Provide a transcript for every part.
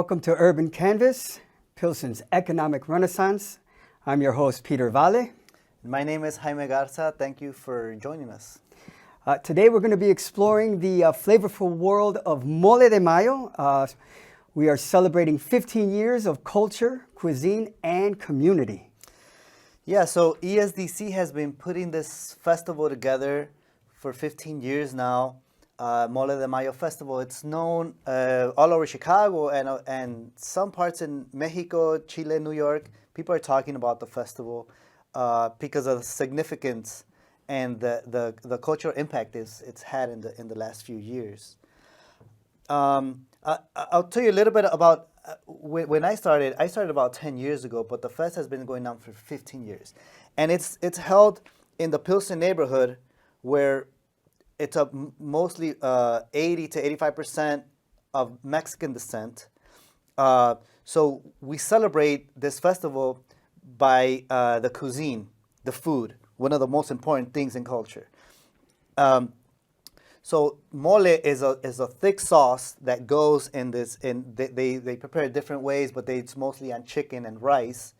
Welcome to Urban Canvas, Pilsen's Economic Renaissance. I'm your host, Peter Vale. My name is Jaime Garza. Thank you for joining us. Today we're going to be exploring the flavorful world of Mole de Mayo. We are celebrating 15 years of culture, cuisine, and community. Yeah, so ESDC has been putting this festival together for 15 years now. Mole de Mayo Festival. It's known all over Chicago and some parts in Mexico, Chile, New York. People are talking about the festival because of the significance and the cultural impact it's had in the last few years. I'll tell you a little bit about when I started. I started about 10 years ago, but the fest has been going on for 15 years, and it's held in the Pilsen neighborhood, where it's mostly 80 to 85% of Mexican descent. So we celebrate this festival by the cuisine, the food, one of the most important things in culture. So mole is a thick sauce that goes in this. They prepare it different ways, but it's mostly on chicken and rice.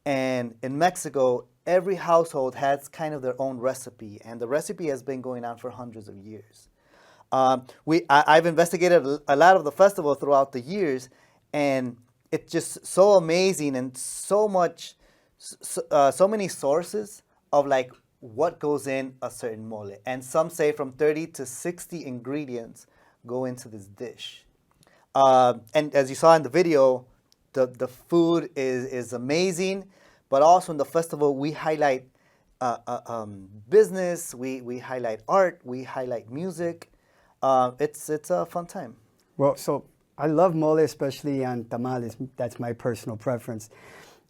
And in Mexico, every household has kind of their own recipe, and the recipe has been going on for hundreds of years. I've investigated a lot of the festival throughout the years, and it's just so amazing and so many sources of like what goes in a certain mole. And some say from 30 to 60 ingredients go into this dish. And as you saw in the video, the food is amazing, but also in the festival we highlight business, we highlight art, we highlight music. It's a fun time. Well, so I love mole, especially on tamales. That's my personal preference.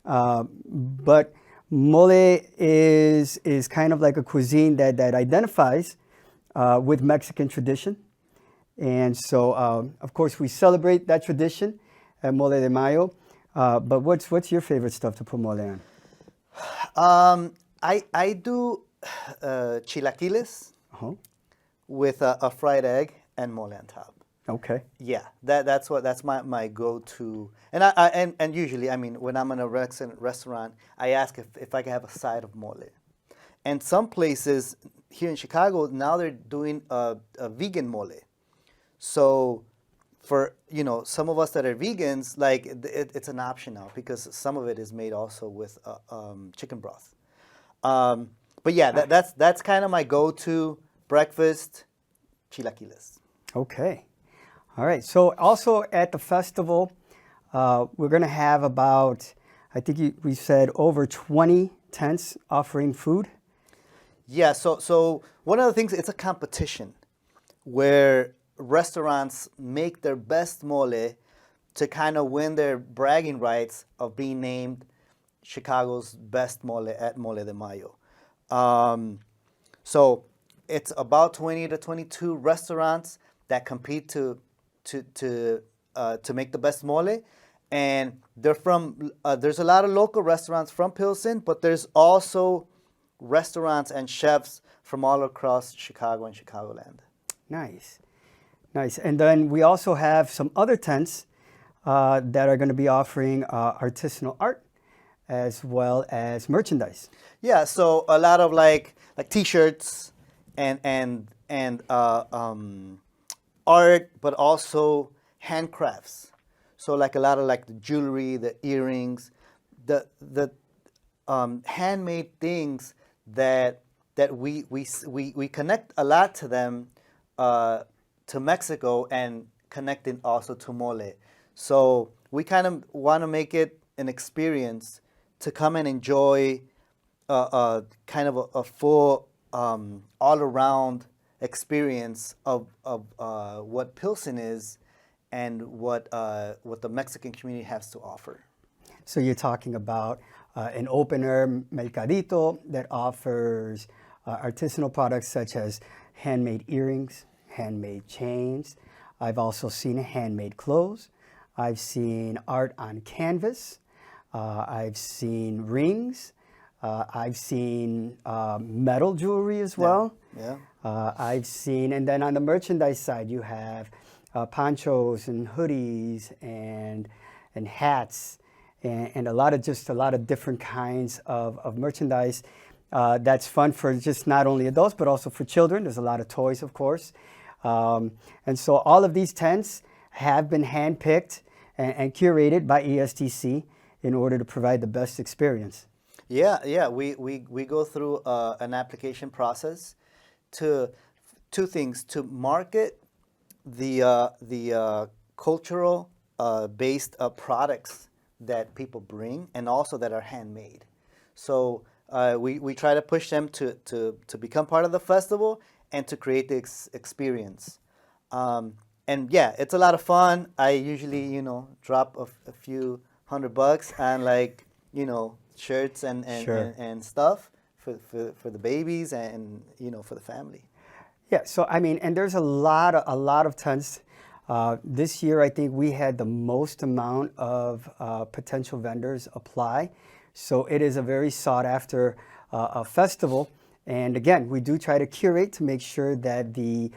But mole is kind of like a cuisine that identifies with Mexican tradition. And so, of course, we celebrate that tradition at Mole de Mayo. But what's your favorite stuff to put mole on? I do chilaquiles with a fried egg and mole on top. Okay. Yeah, that's my go-to. And usually, I mean, when I'm in a restaurant, I ask if I can have a side of mole. And some places here in Chicago now they're doing a vegan mole. So for some of us that are vegans, like it's an option now because some of it is made also with chicken broth. But yeah, that's kind of my go-to breakfast, chilaquiles. Okay. All right. So also at the festival, we're going to have about, I think we said over 20 tents offering food. Yeah. So one of the things, it's a competition where restaurants make their best mole to kind of win their bragging rights of being named Chicago's best mole at Mole de Mayo. So it's about 20 to 22 restaurants that compete to make the best mole, and they're from. There's a lot of local restaurants from Pilsen, but there's also restaurants and chefs from all across Chicago and Chicagoland. Nice. And then we also have some other tents that are going to be offering artisanal art as well as merchandise. Yeah, so a lot of like T-shirts and art, but also handcrafts. So like a lot of like the jewelry, the earrings, the handmade things that we connect a lot to them, to Mexico, and connecting also to mole. So we kind of want to make it an experience to come and enjoy kind of a full all-around experience of what Pilsen is and what the Mexican community has to offer. So you're talking about an open-air mercadito that offers artisanal products such as handmade earrings, handmade chains. I've also seen handmade clothes. I've seen art on canvas. I've seen rings. I've seen metal jewelry as well. Yeah. I've seen, and then on the merchandise side, you have ponchos and hoodies and hats and a lot of different kinds of merchandise. That's fun for just not only adults but also for children. There's a lot of toys, of course, and so all of these tents have been handpicked and curated by ESDC in order to provide the best experience. Yeah. We go through an application process to two things: to market the cultural based products that people bring, and also that are handmade. So we try to push them to become part of the festival and to create the experience. And yeah, it's a lot of fun. I usually, drop a few $100 on, like, shirts and Sure. and stuff for the babies and, for the family. Yeah, so I mean, and there's a lot of tents. This year, I think we had the most amount of potential vendors apply. So it is a very sought after festival. And again, we do try to curate to make sure that the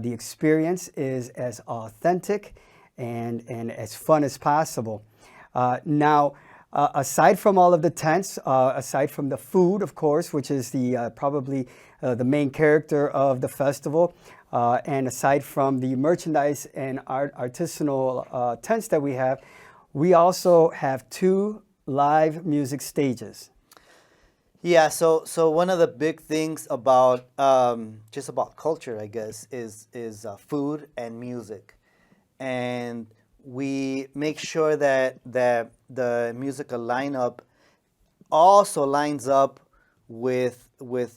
experience is as authentic and as fun as possible. Now, aside from all of the tents, aside from the food, of course, which is the probably the main character of the festival, and aside from the merchandise and artisanal tents that we also have 2 live music stages. Yeah, so one of the big things about just about culture, I guess, is food and music, and we make sure that the musical lineup also lines up with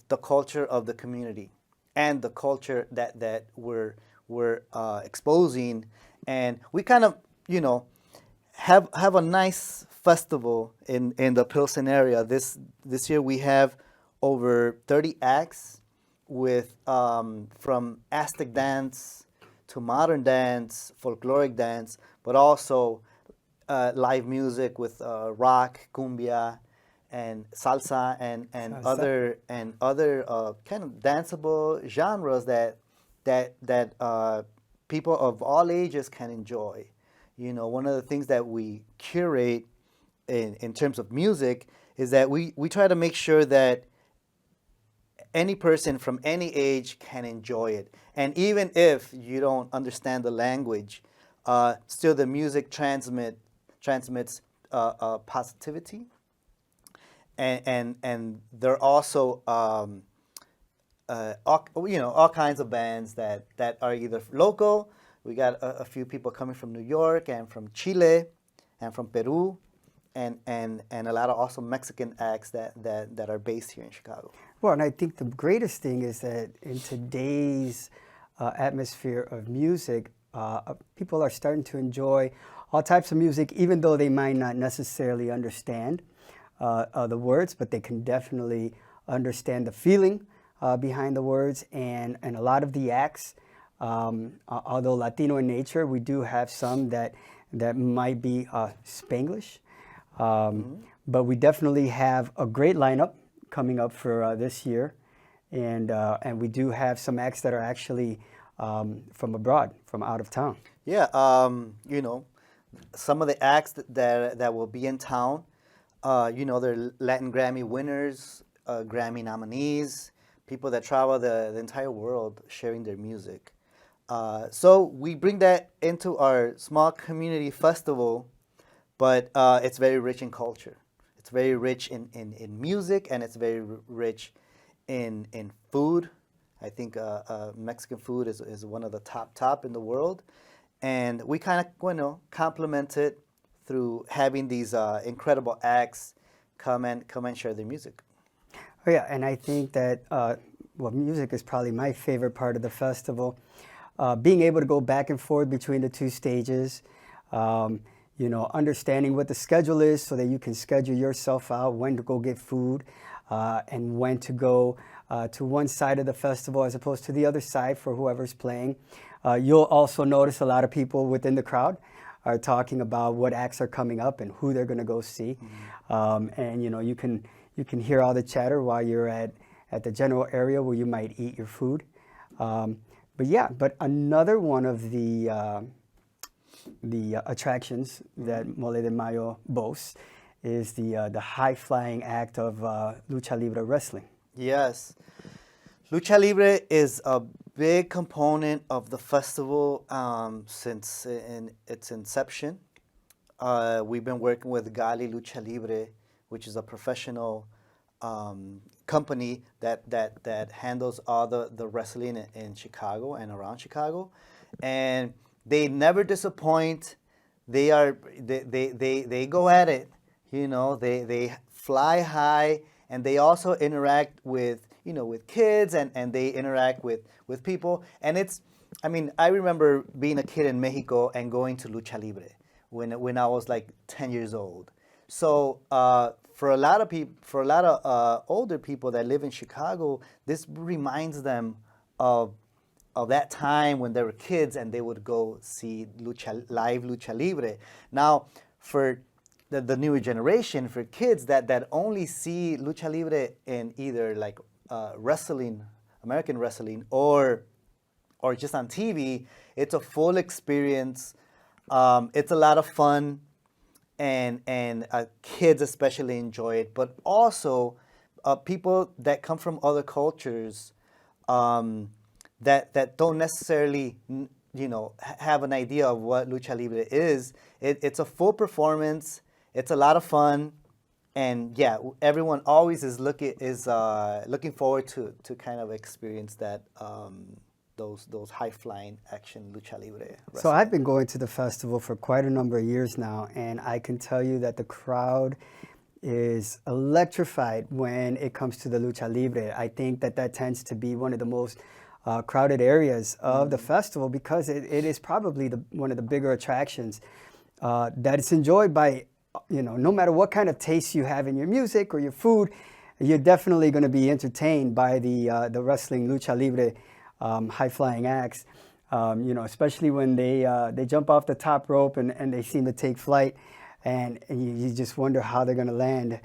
the culture of the community and the culture that we're exposing, and we kind of have a nice festival in the Pilsen area. This year we have over 30 acts with from Aztec dance to modern dance, folkloric dance, but also live music with rock, cumbia, and salsa, and Salsa. other kind of danceable genres that people of all ages can enjoy. One of the things that we curate in terms of music is that we try to make sure that any person from any age can enjoy it. And even if you don't understand the language, still the music transmits positivity. And there are also all kinds of bands that are either local. We got a few people coming from New York and from Chile and from Peru, and a lot of awesome Mexican acts that are based here in Chicago. Well, and I think the greatest thing is that in today's atmosphere of music, people are starting to enjoy all types of music, even though they might not necessarily understand the words, but they can definitely understand the feeling behind the words. And a lot of the acts, although Latino in nature, we do have some that might be Spanglish. But we definitely have a great lineup coming up for this year, and we do have some acts that are actually from abroad, from out of town. Yeah, some of the acts that will be in town, they're Latin Grammy winners, Grammy nominees, people that travel the entire world sharing their music. So we bring that into our small community festival, but it's very rich in culture. It's very rich in music, and it's very rich in food. I think Mexican food is one of the top in the world. And we kind of complement it through having these incredible acts come and share their music. Oh yeah, and I think that music is probably my favorite part of the festival. Being able to go back and forth between the 2 stages, understanding what the schedule is so that you can schedule yourself out when to go get food and when to go to one side of the festival as opposed to the other side for whoever's playing. You'll also notice a lot of people within the crowd are talking about what acts are coming up and who they're going to go see. And you can hear all the chatter while you're at the general area where you might eat your food. But but yeah, but another one of the attractions that Mole de Mayo boasts is the high flying act of lucha libre wrestling. Yes. Lucha Libre is a big component of the festival since its inception. We've been working with Vale Lucha Libre, which is a professional company that handles all the wrestling in Chicago and around Chicago, and they never disappoint. They go at it, you know. They fly high, and they also interact with with kids, and they interact with people, and I mean, I remember being a kid in Mexico and going to Lucha Libre when I was like 10 years old. So for a lot of people, for a lot of older people that live in Chicago, this reminds them of that time when they were kids and they would go see live Lucha Libre. Now, for the newer generation, for kids that only see Lucha Libre in either like wrestling, American wrestling, or just on TV, it's a full experience. It's a lot of fun, and kids especially enjoy it. But also, people that come from other cultures that don't necessarily have an idea of what Lucha Libre is. It's a full performance. It's a lot of fun. And yeah, everyone always is looking forward to kind of experience that those high flying action lucha libre wrestling. So I've been going to the festival for quite a number of years now, and I can tell you that the crowd is electrified when it comes to the lucha libre. I think that tends to be one of the most crowded areas of the festival because it is probably one of the bigger attractions that is enjoyed by no matter what kind of taste you have in your music or your food. You're definitely going to be entertained by the wrestling lucha libre high flying acts. Especially when they jump off the top rope and they seem to take flight, and you just wonder how they're going to land.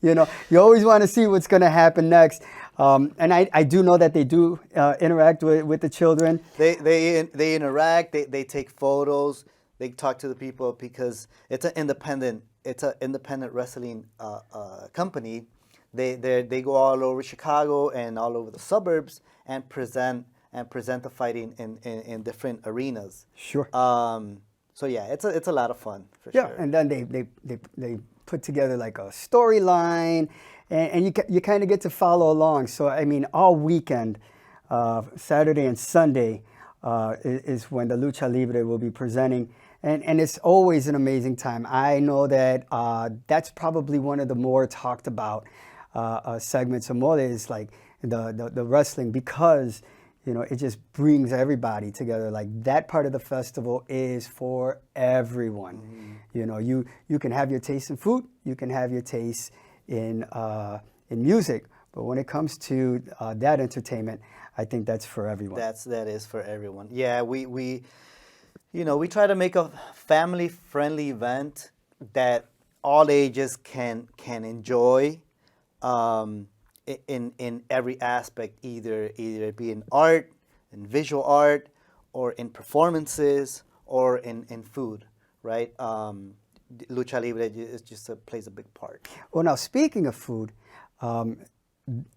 You always want to see what's going to happen next. And I do know that they do interact with the children. They interact. They take photos. They talk to the people because it's an independent wrestling company. They go all over Chicago and all over the suburbs and present the fighting in different arenas. Sure. So yeah, it's a lot of fun for sure. sure. And then they put together like a storyline, and you kind of get to follow along. So I mean, all weekend, Saturday and Sunday, is when the Lucha Libre will be presenting. And it's always an amazing time. I know that that's probably one of the more talked about segments of Mole is like the wrestling, because it just brings everybody together. Like that part of the festival is for everyone. You can have your taste in food, you can have your taste in music, but when it comes to that entertainment, I think that's for everyone. That is for everyone. Yeah, we try to make a family-friendly event that all ages can enjoy in every aspect, either it be in art, in visual art, or in performances, or in food, right? Lucha Libre is just plays a big part. Well, now speaking of food,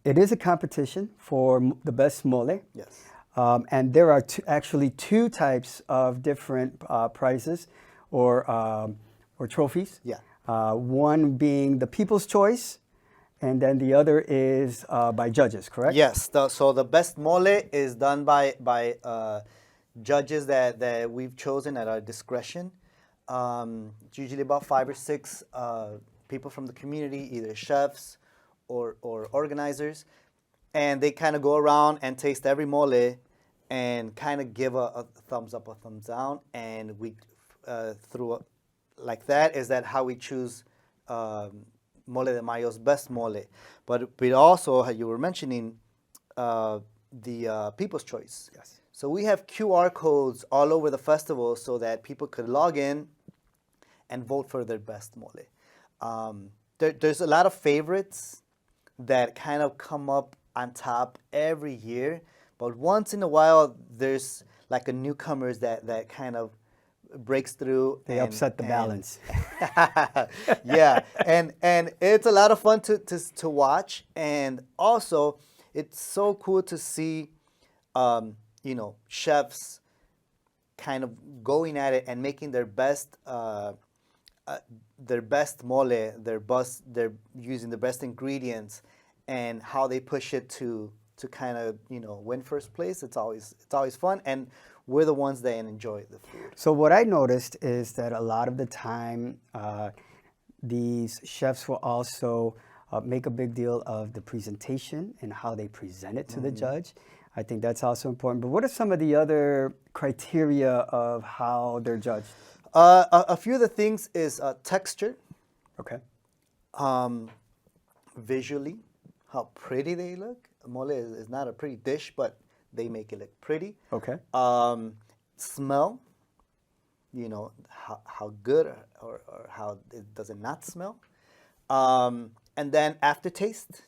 it is a competition for the best mole. Yes. And there are actually two types of different prizes or trophies. Yeah. One being the People's Choice, and then the other is by judges, correct? Yes. So the best mole is done by judges that we've chosen at our discretion. It's usually about 5 or 6 people from the community, either chefs or organizers, and they kind of go around and taste every mole and kind of give a thumbs up or thumbs down, and we like that is that how we choose Mole de Mayo's best mole. But we also, how you were mentioning, the People's Choice. Yes. So we have QR codes all over the festival so that people could log in and vote for their best mole. There's a lot of favorites that kind of come up on top every year, But once in a while, there's like a newcomers that kind of breaks through. They upset the balance. Yeah, and it's a lot of fun to watch, and also it's so cool to see, chefs kind of going at it and making their best mole, they're using the best ingredients, and how they push it to kind of win first place. It's always fun, and we're the ones that enjoy the food. So what I noticed is that a lot of the time, these chefs will also make a big deal of the presentation and how they present it to the judge. I think that's also important. But what are some of the other criteria of how they're judged? A few of the things is texture, Okay. visually, how pretty they look. Mole is not a pretty dish, but they make it look pretty. Okay. Smell, how good or how it does it not smell. And then aftertaste.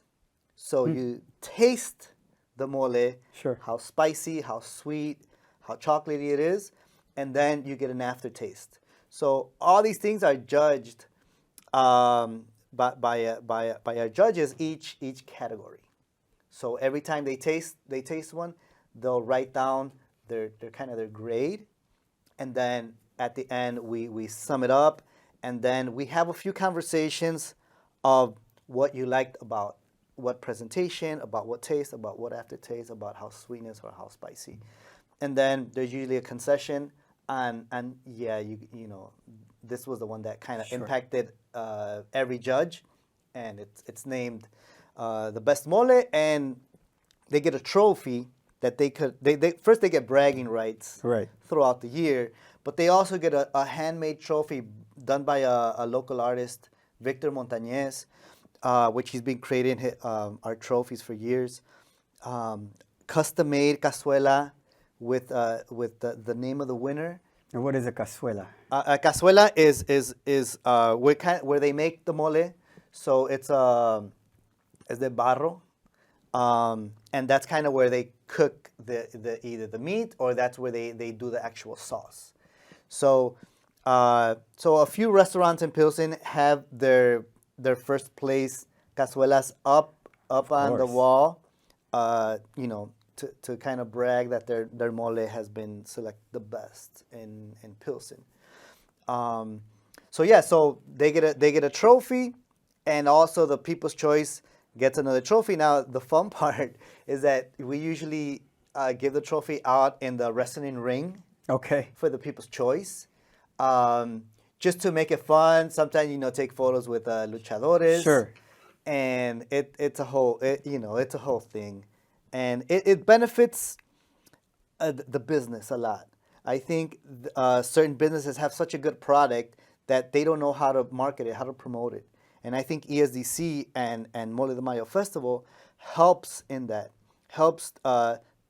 So you taste the mole, Sure. how spicy, how sweet, how chocolatey it is, and then you get an aftertaste. So all these things are judged by our judges each category. So every time they taste one, they'll write down their grade, and then at the end we sum it up, and then we have a few conversations of what you liked about what presentation, about what taste, about what aftertaste, about how sweetness or how spicy. And then there's usually a concession, and yeah, this was the one that kind of Sure. impacted every judge, and it's named the best mole, and they get a trophy that they first they get bragging rights Right. throughout the year, but they also get a handmade trophy done by a local artist, Victor Montañez, which he's been creating our trophies for years. Custom-made cazuela with the name of the winner. And what is a cazuela? A cazuela is where they make the mole. So it's de barro, and that's kind of where they cook either the meat, or that's where they do the actual sauce. So a few restaurants in Pilsen have their first place cazuelas up on the wall, to kind of brag that their mole has been selected the best in Pilsen. So they get a trophy, and also the People's Choice gets another trophy. Now the fun part is that we usually give the trophy out in the wrestling ring. Okay. For the People's Choice, just to make it fun. Sometimes take photos with luchadores. Sure. And it's a whole thing, and it benefits the business a lot. I think certain businesses have such a good product that they don't know how to market it, how to promote it. And I think ESDC and Mole de Mayo Festival helps in that, helps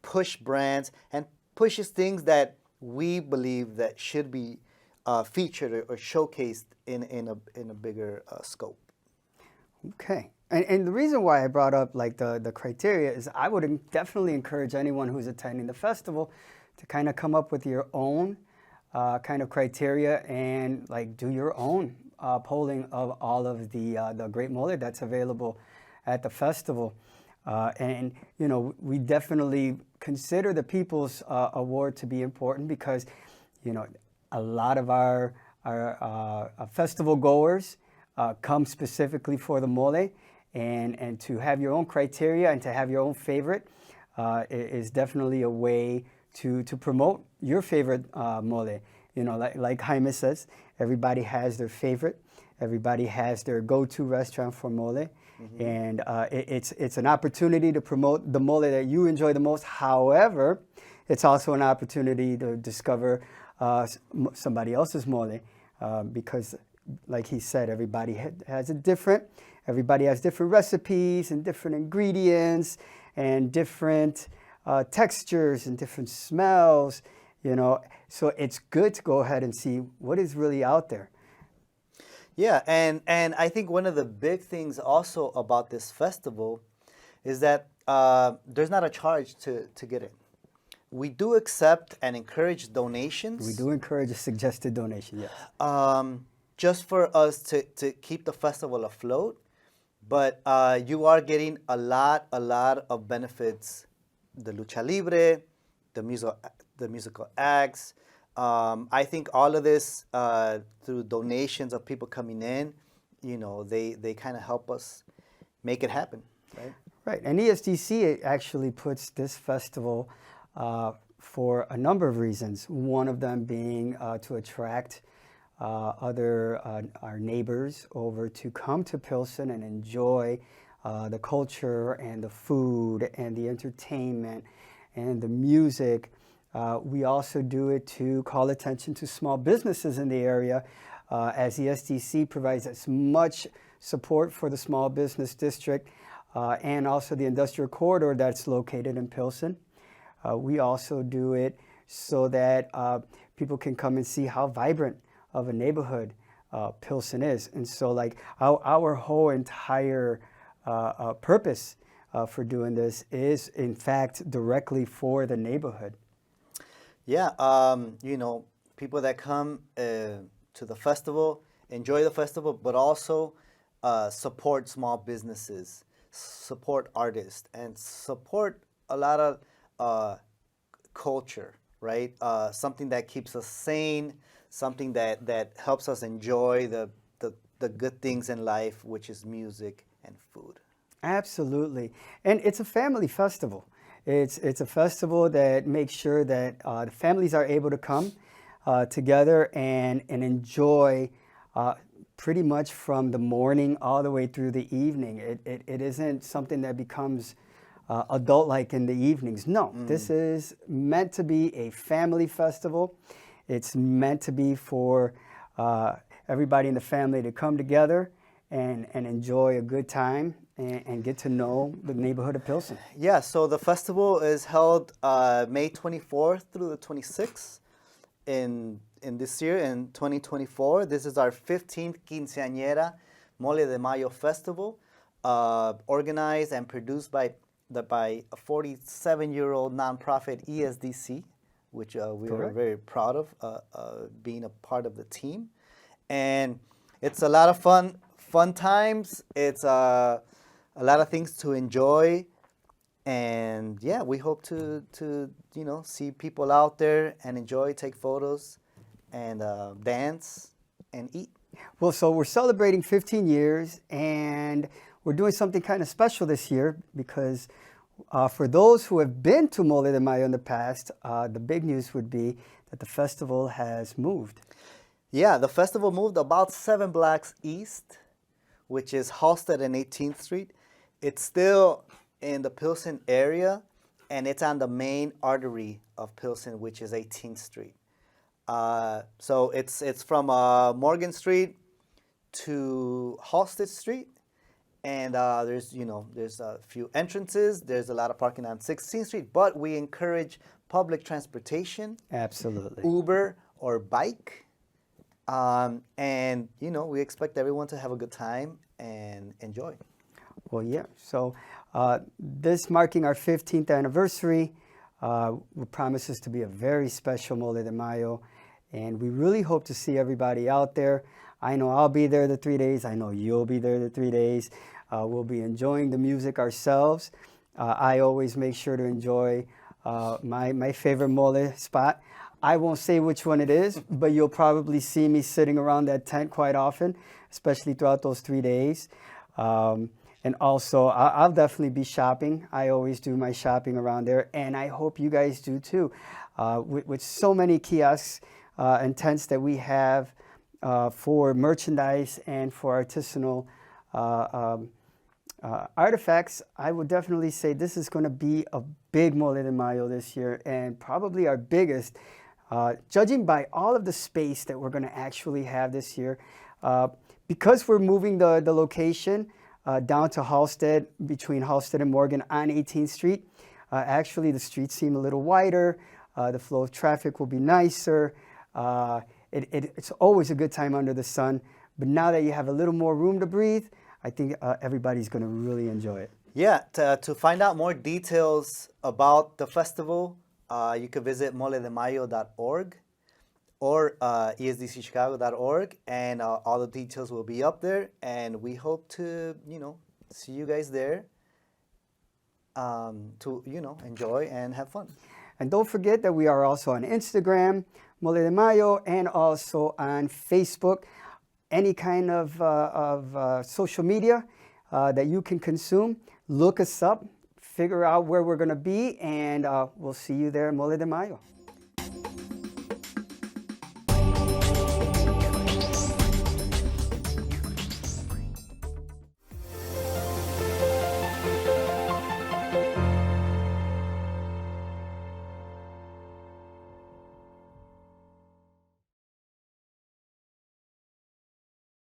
push brands and pushes things that we believe that should be featured or showcased in a bigger scope. Okay. And the reason why I brought up like the criteria is I would definitely encourage anyone who's attending the festival to kind of come up with your own kind of criteria and like do your own polling of all of the great mole that's available at the festival. And we definitely consider the People's Award to be important because a lot of our festival goers come specifically for the mole, and to have your own criteria and to have your own favorite is definitely a way to promote your favorite mole. Like Jaime says, everybody has their favorite. Everybody has their go-to restaurant for mole. Mm-hmm. And it's an opportunity to promote the mole that you enjoy the most. However, it's also an opportunity to discover somebody else's mole because, like he said, everybody has different recipes and different ingredients and different textures and different smells, So it's good to go ahead and see what is really out there. Yeah, and I think one of the big things also about this festival is that there's not a charge to get in. We do accept and encourage donations. We do encourage a suggested donation, yes. Just for us to keep the festival afloat. But you are getting a lot of benefits. The lucha libre, the musical acts. I think all of this through donations of people coming in, they kind of help us make it happen, right? Right, and ESDC actually puts this festival for a number of reasons. One of them being to attract our neighbors over to come to Pilsen and enjoy the culture and the food and the entertainment and the music. We also do it to call attention to small businesses in the area, as ESDC provides as much support for the small business district and also the industrial corridor that's located in Pilsen. We also do it so that people can come and see how vibrant of a neighborhood Pilsen is. And so like our whole entire purpose for doing this is in fact directly for the neighborhood. Yeah, people that come to the festival, enjoy the festival, but also support small businesses, support artists, and support a lot of culture, right? Something that keeps us sane, something that helps us enjoy the good things in life, which is music and food. Absolutely. And it's a family festival. It's a festival that makes sure that the families are able to come together and enjoy pretty much from the morning all the way through the evening. It isn't something that becomes adult-like in the evenings. No, this is meant to be a family festival. It's meant to be for everybody in the family to come together and enjoy a good time and get to know the neighborhood of Pilsen. Yeah, so the festival is held May 24th through the 26th in this year, in 2024. This is our 15th Quinceañera Mole de Mayo Festival, organized and produced by a 47-year-old nonprofit ESDC, which we are very proud of being a part of the team. And it's a lot of fun times. It's a lot of things to enjoy. And yeah, we hope to see people out there and enjoy, take photos, and dance and eat. Well, so we're celebrating 15 years, and we're doing something kind of special this year because for those who have been to Mole de Mayo in the past, the big news would be that the festival has moved. Yeah, the festival moved about 7 blocks east, which is Halsted and 18th Street. It's still in the Pilsen area, and it's on the main artery of Pilsen, which is 18th Street. So it's from Morgan Street to Halsted Street, and there's a few entrances. There's a lot of parking on 16th Street, but we encourage public transportation. Absolutely. Uber or bike. And we expect everyone to have a good time and enjoy. Well, yeah. So this marking our 15th anniversary promises to be a very special Mole de Mayo, and we really hope to see everybody out there. I know I'll be there the 3 days. I know you'll be there the 3 days. We'll be enjoying the music ourselves. I always make sure to enjoy my favorite mole spot. I won't say which one it is, but you'll probably see me sitting around that tent quite often, especially throughout those 3 days. And also, I'll definitely be shopping. I always do my shopping around there, and I hope you guys do too. With so many kiosks and tents that we have for merchandise and for artisanal artifacts, I would definitely say this is going to be a big Mole de Mayo this year, and probably our biggest. Judging by all of the space that we're going to actually have this year, because we're moving the location down to Halsted, between Halsted and Morgan on 18th Street, actually the streets seem a little wider, the flow of traffic will be nicer, it's always a good time under the sun, but now that you have a little more room to breathe, I think everybody's going to really enjoy it. Yeah, to find out more details about the festival, you can visit moledemayo.org or esdcchicago.org, and all the details will be up there. And we hope to, see you guys there to, enjoy and have fun. And don't forget that we are also on Instagram, Mole de Mayo, and also on Facebook. Any kind of social media that you can consume, look us up, figure out where we're going to be, and we'll see you there, Mole de Mayo.